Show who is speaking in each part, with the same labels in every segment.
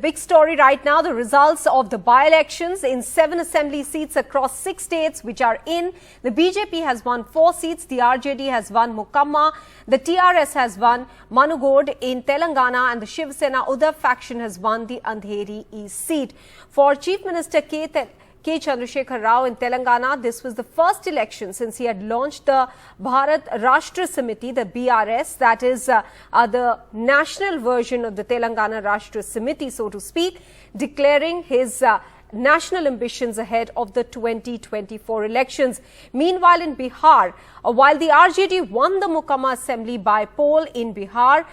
Speaker 1: big story right now, the results of the by-elections in 7 assembly seats across 6 states which are in. The BJP has won 4 seats, the RJD has won Mokamma, the TRS has won Manugod in Telangana, and the Shiv Sena Uddhav faction has won the Andheri East seat. For Chief Minister K. Chandrasekhar Rao in Telangana, this was the first election since he had launched the Bharatiya Janata Samiti, the BRS, that is the national version of the Telangana Rashtra Samiti, so to speak, declaring his national ambitions ahead of the 2024 elections. Meanwhile, in Bihar, while the RJD won the Mokamma Assembly by poll in Bihar,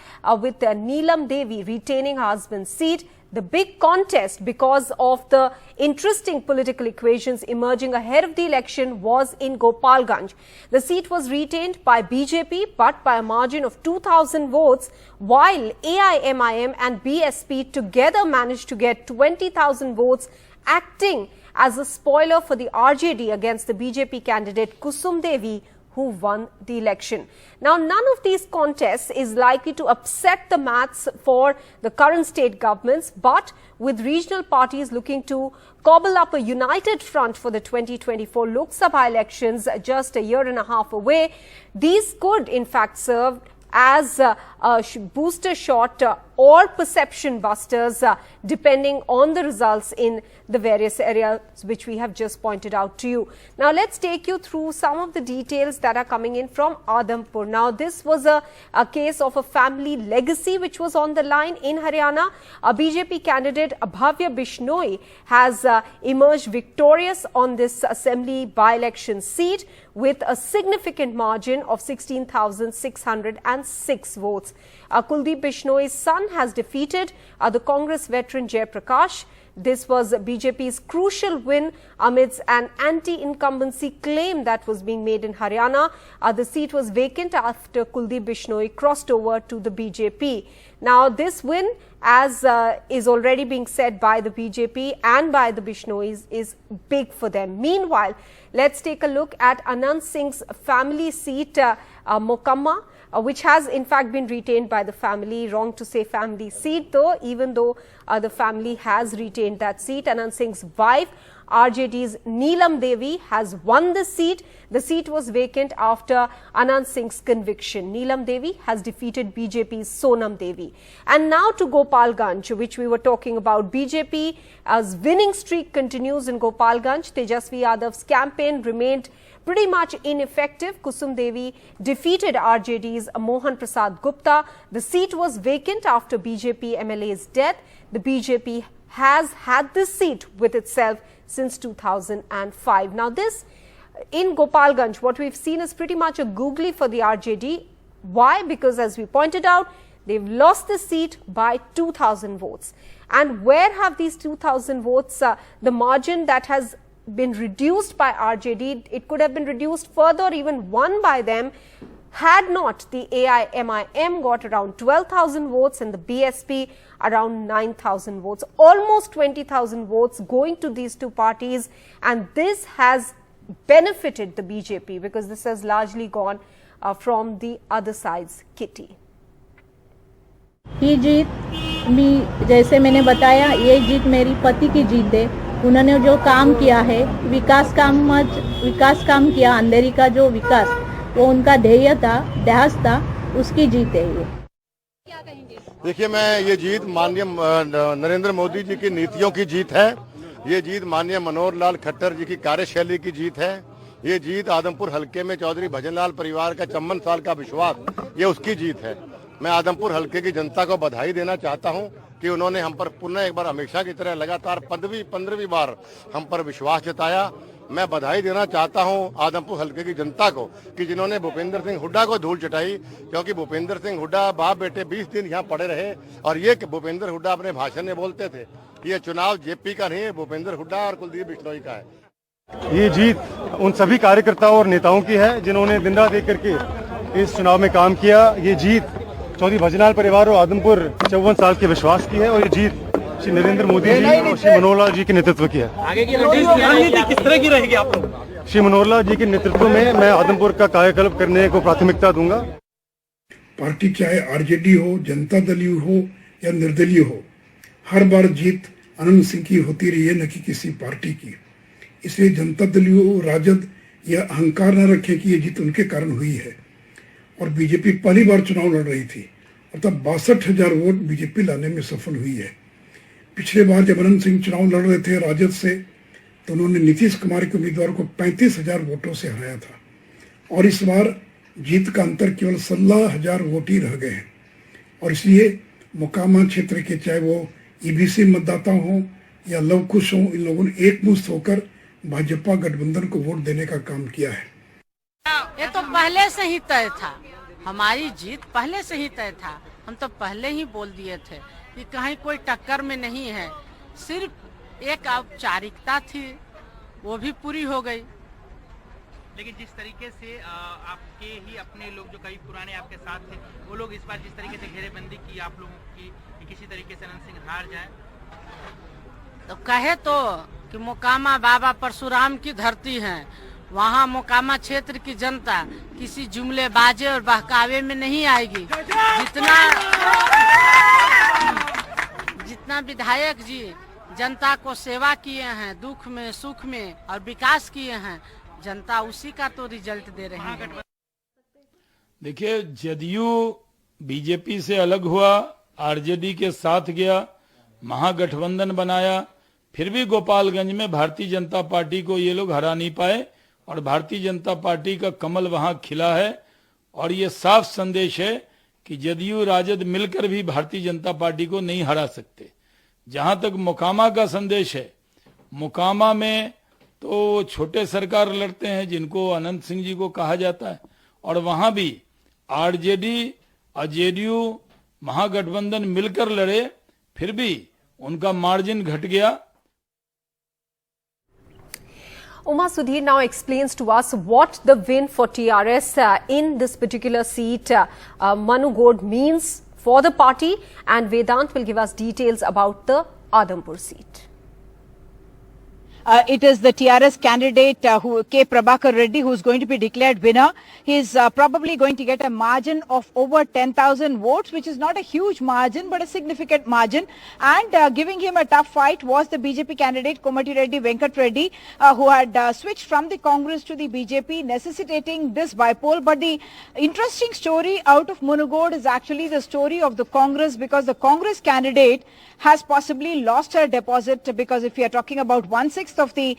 Speaker 1: with Neelam Devi retaining her husband's seat, the big contest, because of the interesting political equations emerging ahead of the election, was in Gopalganj. The seat was retained by BJP, but by a margin of 2,000 votes, while AIMIM and BSP together managed to get 20,000 votes, acting as a spoiler for the RJD against the BJP candidate Kusum Devi, who won the election. Now, none of these contests is likely to upset the maths for the current state governments, but with regional parties looking to cobble up a united front for the 2024 Lok Sabha elections just a year and a half away, these could in fact serve as a booster shot or perception busters, depending on the results in the various areas which we have just pointed out to you. Now, let's take you through some of the details that are coming in from Adhampur. Now, this was a case of a family legacy which was on the line in Haryana. A BJP candidate, Bharatiya Bishnoi, has emerged victorious on this assembly by-election seat with a significant margin of 16,606 votes. Kuldeep Bishnoi's son has defeated the Congress veteran Jay Prakash. This was BJP's crucial win amidst an anti-incumbency claim that was being made in Haryana. The seat was vacant after Kuldeep Bishnoi crossed over to the BJP. Now, this win, as is already being said by the BJP and by the Bishnois, is big for them. Meanwhile, let's take a look at Anand Singh's family seat, Mokamma, which has in fact been retained by the family. Wrong to say family seat though, even though the family has retained that seat. Anand Singh's wife, RJD's Neelam Devi, has won the seat. The seat was vacant after Anand Singh's conviction. Neelam Devi has defeated BJP's Sonam Devi. And now to Gopalganj, which we were talking about. BJP's winning streak continues in Gopalganj. Tejasvi Yadav's campaign remained pretty much ineffective. Kusum Devi defeated RJD's Mohan Prasad Gupta. The seat was vacant after BJP MLA's death. The BJP has had this seat with itself since 2005. Now, this in Gopalganj, what we've seen is pretty much a googly for the RJD. Why? Because as we pointed out, they've lost the seat by 2,000 votes. And where have these 2,000 votes, the margin that has been reduced by RJD, it could have been reduced further or even won by them, had not the AIMIM got around 12,000 votes and the BSP around 9,000 votes, almost 20,000 votes going to these two parties, and this has benefited the BJP because this has largely gone from the other side's kitty.
Speaker 2: ये जीत भी, जैसे मैंने बताया, ये जीत मेरी पति की जीत है। उन्होंने जो काम किया है, विकास काम किया, अंधेरी का जो विकास, वो उनका ध्येय था, ध्यास था, उसकी जीत है ये।
Speaker 3: देखिए, मैं ये जीत माननीय नरेंद्र मोदी जी की नीतियों की जीत है। ये जीत माननीय मनोहर लाल खट्टर जी की कार्यशैली की जीत है। ये जीत आदमपुर हलके में चौधरी भजनलाल परिवार का 54 साल का विश्वास, ये उसकी जीत है। मैं आदमपुर हलके की जनता को बधाई देना चाहता हूं कि उन्होंने हम पर पुनः एक बार हमेशा की तरह लगातार 15वीं बार हम पर विश्वास जताया। मैं बधाई देना चाहता हूं आदमपुर हलके की जनता को कि जिन्होंने भूपेंद्र सिंह हुड्डा को धूल चटाई, क्योंकि भूपेंद्र सिंह हुड्डा बाप बेटे 20 दिन यहाँ पड़े रहे और ये भूपेंद्र हुड्डा अपने भाषण में बोलते थे, ये चुनाव जेपी का नहीं है, भूपेंद्र हुड्डा और कुलदीप बिश्नोई का है।
Speaker 4: ये जीत उन सभी कार्यकर्ताओं और नेताओं की है जिन्होंने दिन रात एक करके इस चुनाव में काम किया। ये जीत चौधरी भजनलाल परिवार और आदमपुर 54 साल के विश्वास की है और ये जीत श्री नरेंद्र मोदी जी और श्री मनोहर लाल जी के नेतृत्व की है।
Speaker 5: आगे की रणनीति किस तरह की रहेगी आप लोग?
Speaker 4: श्री मनोहर लाल जी के नेतृत्व में मैं आदमपुर का कायाकल्प करने को प्राथमिकता दूंगा।
Speaker 6: पार्टी चाहे आरजेडी हो, जनता दल हो या निर्दलीय हो, हर बार जीत अनंत सिंह की होती रही है, न कि किसी पार्टी की। इसलिए जनता दल राजद यह अहंकार न रखे कि यह जीत उनके कारण हुई है। और बीजेपी पहली बार चुनाव लड़ रही थी और तब 62,000 वोट बीजेपी लाने में सफल हुई है। पिछले बार जब अनंत सिंह चुनाव लड़ रहे थे राजद से, तो उन्होंने नीतीश कुमार के उम्मीदवार को 35,000 वोटों से हराया था और इस बार जीत का अंतर केवल 16,000 वोट ही रह गए हैं। और इसलिए मोकामा क्षेत्र के चाहे वो ईबीसी मतदाता हों या लव कुश हों, इन लोगों ने एकमुश्त होकर भाजपा गठबंधन को वोट देने का काम किया है।
Speaker 7: ये तो पहले से ही तय था, हमारी जीत पहले से ही तय था। हम तो पहले ही बोल दिए थे कि कहीं कोई टक्कर में नहीं है, सिर्फ एक औपचारिकता थी, वो भी पूरी हो गई।
Speaker 5: लेकिन जिस तरीके से आपके ही अपने लोग जो कई पुराने आपके साथ थे, वो लोग इस बार जिस तरीके से घेरेबंदी की आप लोगों की कि किसी तरीके से अनंत सिंह हार जाए,
Speaker 7: तो कहे तो कि मोकामा बाबा परशुराम की धरती है, वहाँ मोकामा क्षेत्र की जनता किसी जुमलेबाजी और बहकावे में नहीं आएगी। जितना विधायक जी जनता को सेवा किए हैं, दुख में सुख में और विकास किए हैं, जनता उसी का तो रिजल्ट दे रही है।
Speaker 8: देखिए, जदयू बीजेपी से अलग हुआ, आरजेडी के साथ गया, महागठबंधन बनाया, फिर भी गोपालगंज में भारतीय जनता पार्टी को ये लोग हरा नहीं पाए और भारतीय जनता पार्टी का कमल वहां खिला है। और ये साफ संदेश है कि जदयू राजद मिलकर भी भारतीय जनता पार्टी को नहीं हरा सकते। जहां तक मोकामा का संदेश है, मोकामा में तो छोटे सरकार लड़ते हैं जिनको अनंत सिंह जी को कहा जाता है, और वहां भी आरजेडी और जेडीयू महागठबंधन मिलकर लड़े, फिर भी उनका मार्जिन घट गया।
Speaker 1: Uma Sudhir now explains to us what the win for TRS in this particular seat, Manu Gord, means for the party, and Vedant will give us details about the Adampur seat.
Speaker 9: It is the TRS candidate K. Prabhakar Reddy who is going to be declared winner. He is probably going to get a margin of over 10,000 votes, which is not a huge margin but a significant margin. And giving him a tough fight was the BJP candidate Komati Reddy Venkat Reddy, who had switched from the Congress to the BJP, necessitating this bypoll. But the interesting story out of Munugod is actually the story of the Congress, because the Congress candidate has possibly lost her deposit, because if we are talking about 1/6 of the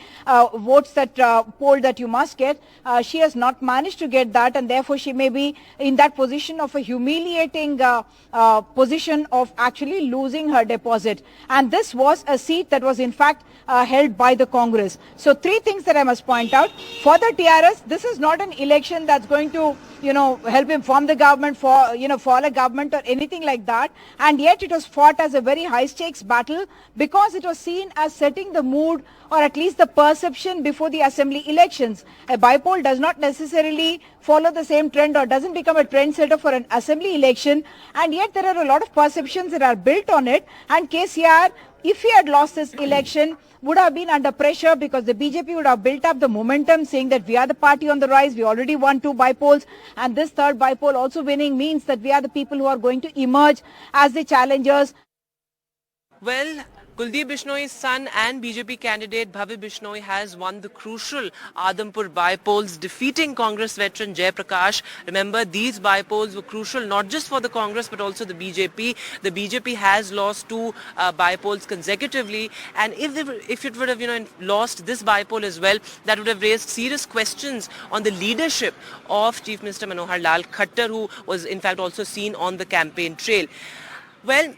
Speaker 9: votes that poll that you must get, she has not managed to get that, and therefore she may be in that position of a humiliating position of actually losing her deposit. And this was a seat that was in fact held by the Congress. So three things that I must point out. For the TRS, this is not an election that's going to, help him form the government, fall a government or anything like that. And yet it was fought as a very high stakes battle, because it was seen as setting the mood, or at least the perception, before the assembly elections. A bypoll does not necessarily follow the same trend or doesn't become a trendsetter for an assembly election. And yet there are a lot of perceptions that are built on it. And KCR, if he had lost this election, would have been under pressure, because the BJP would have built up the momentum, saying that we are the party on the rise, we already won 2 bypolls, and this third bypoll also winning means that we are the people who are going to emerge as the challengers.
Speaker 10: Well, Kuldeep Bishnoi's son and BJP candidate Bhavi Bishnoi has won the crucial Adampur bypolls, defeating Congress veteran Jay Prakash. Remember, these bypolls were crucial not just for the Congress but also the BJP. The BJP has lost 2 bypolls consecutively, and if it would have lost this bypoll as well, that would have raised serious questions on the leadership of Chief Minister Manohar Lal Khattar, who was in fact also seen on the campaign trail. Well,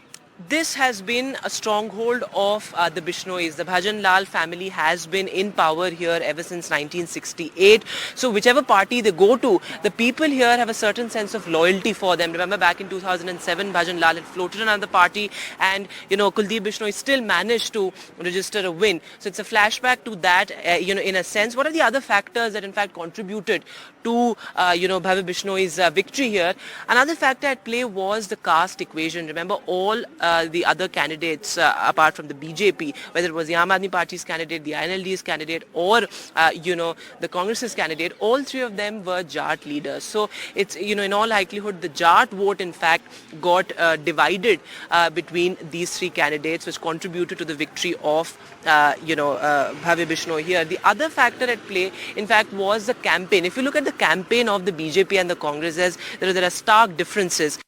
Speaker 10: this has been a stronghold of the Bishnois. The Bhajan Lal family has been in power here ever since 1968. So whichever party they go to, the people here have a certain sense of loyalty for them. Remember, back in 2007, Bhajan Lal had floated another party, and Kuldeep Bishnoi still managed to register a win. So it's a flashback to that, in a sense. What are the other factors that in fact contributed to Bhavi Bishnoi's victory here? Another factor at play was the caste equation. Remember, all the other candidates apart from the BJP, whether it was the Aam Aadmi Party's candidate, the INLD's candidate, or the Congress's candidate, all three of them were Jat leaders. So it's, in all likelihood, the Jat vote in fact got divided between these three candidates, which contributed to the victory of Bharatiya Janata Party here. The other factor at play, in fact, was the campaign. If you look at the campaign of the BJP and the Congress, there are stark differences.